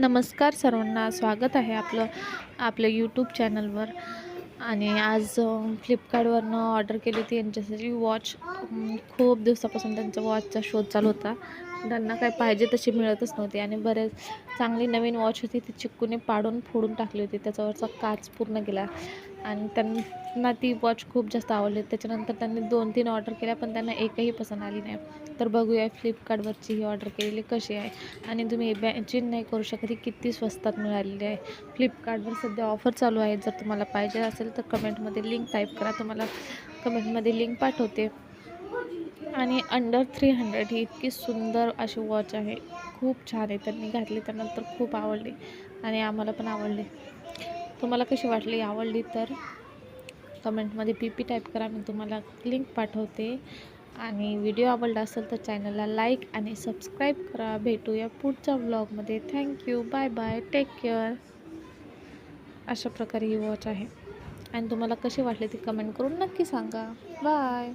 नमस्कार सर्वांना, स्वागत आहे आपल्या यूट्यूब चॅनलवर. आणि आज फ्लिपकार्टवरनं ऑर्डर केली होती यांच्यासाठी वॉच. खूप दिवसापासून त्यांचा वॉचचा शोध चालू होता. त्यांना काय पाहिजे तशी मिळतच नव्हती आणि बरेच चांगली नवीन वॉच होती, ती चिक्कूने पाडून फोडून टाकली होती. त्याच्यावरचा काच पूर्ण गेला आणि त्यांना ती वॉच खूप जास्त आवडली. त्याच्यानंतर त्यांनी 2-3 ऑर्डर केल्या, पण त्यांना एकही पसंत आली नाही. तर बघूया फ्लिपकार्टवरची ही ऑर्डर केलेली कशी आहे आणि तुम्ही इमॅजिन नाही करू शकत ही किती स्वस्तात मिळालेली आहे. फ्लिपकार्टवर सध्या ऑफर चालू आहे. जर तुम्हाला पाहिजे असेल तर कमेंटमध्ये लिंक टाईप करा, तुम्हाला कमेंटमध्ये लिंक पाठवते. आणि अंडर 300 ही इतकी सुंदर अशी वॉच आहे. खूप छान आहे. त्यांनी घातली त्यानंतर खूप आवडली आणि आम्हाला पण आवडली. तुम्हाला कशी वाटली? आवडली तर कमेंटमध्ये PP टाईप करा, मी तुम्हाला लिंक पाठवते. आणि व्हिडिओ आवडला असेल तर चॅनलला लाईक आणि सबस्क्राईब करा. भेटूया पुढच्या व्लॉगमध्ये. Thank you. Bye bye. Take care. अशा प्रकारे ही वॉच आहे आणि तुम्हाला कशी वाटली ती कमेंट करून नक्की सांगा. बाय.